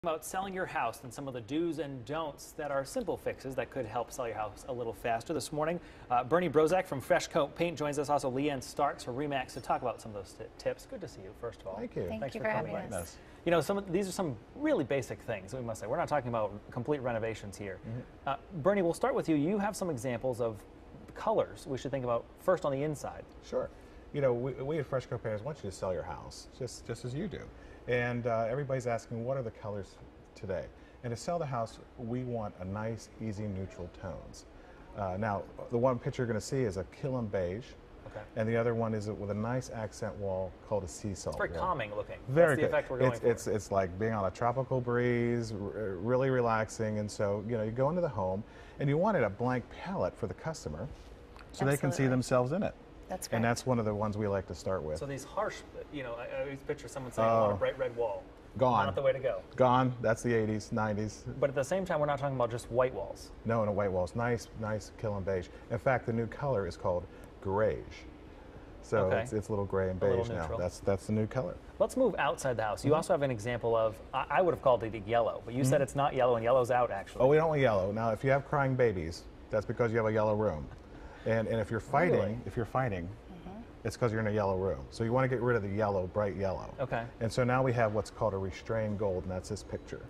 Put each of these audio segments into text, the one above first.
About selling your house and some of the do's and don'ts that are simple fixes that could help sell your house a little faster. This morning, Bernie Brozak from Fresh Coat Paint joins us. Also, Leanne Starks from Remax to talk about some of those tips. Good to see you, first of all. Thank you. Thank you for having us. You know, these are some really basic things, we must say. We're not talking about complete renovations here. Bernie, we'll start with you. You have some examples of colors we should think about first on the inside. Sure. You know, we at Fresh Coat Painters want you to sell your house, just as you do. And everybody's asking, what are the colors today? And to sell the house, we want a nice, easy, neutral tones. Now, the one picture you're going to see is a Killam beige. Okay. And the other one is with a nice accent wall called a sea salt. It's very wall. calming looking. Very That's the good. effect we're going for. It's like being on a tropical breeze, really relaxing. And so, you know, you go into the home and you wanted a blank palette for the customer so they can see themselves in it. That's great. And that's one of the ones we like to start with. So these harsh, you know, I always picture someone saying, I want a bright red wall. Gone. Not the way to go. Gone. That's the 80s, 90s. But at the same time, we're not talking about just white walls. No, no white walls. Nice, nice Killam beige. In fact, the new color is called greige. So it's a little gray and beige now. That's the new color. Let's move outside the house. You also have an example of, I would have called it yellow, but you said it's not yellow, and yellow's out actually. Oh, we don't want yellow. Now, if you have crying babies, that's because you have a yellow room. And if you're fighting, it's because you're in a yellow room. So you want to get rid of the yellow, bright yellow. Okay. And so now we have what's called a restrained gold, and that's this picture.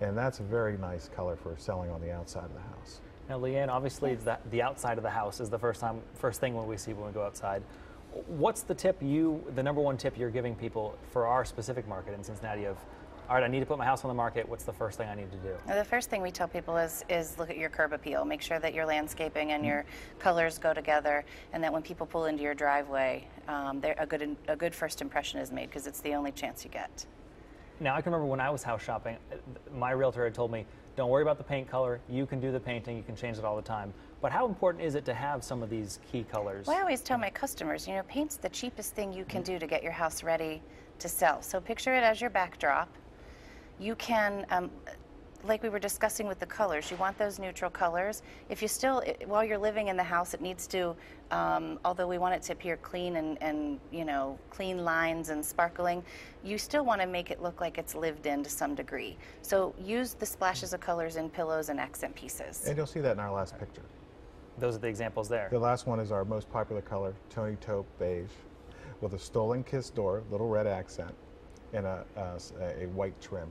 And that's a very nice color for selling on the outside of the house. Now, Leanne, obviously the outside of the house is the first thing when we see when we go outside. What's the tip the number one tip you're giving people for our specific market in Cincinnati of, all right, I need to put my house on the market. What's the first thing I need to do? The first thing we tell people is look at your curb appeal. Make sure that your landscaping and your colors go together, and that when people pull into your driveway, a good first impression is made, because it's the only chance you get. Now, I can remember when I was house shopping, my realtor had told me, don't worry about the paint color. You can do the painting. You can change it all the time. But how important is it to have some of these key colors? Well, I always tell my customers, you know, paint's the cheapest thing you can do to get your house ready to sell. So picture it as your backdrop. You can, like we were discussing with the colors, you want those neutral colors. If you still, while you're living in the house, it needs to, although we want it to appear clean and you know, clean lines and sparkling, you still want to make it look like it's lived in to some degree. So use the splashes of colors in pillows and accent pieces. And you'll see that in our last picture. Those are the examples there. The last one is our most popular color, Tony Taupe beige, with a stolen kiss door, little red accent, and a white trim.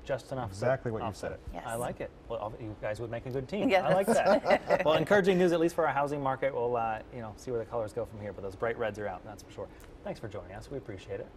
Just enough. Exactly what you said. Yes. I like it. Well, you guys would make a good team. Yes. I like that. Well, encouraging news, at least for our housing market. We'll you know, see where the colors go from here, but those bright reds are out, that's for sure. Thanks for joining us. We appreciate it.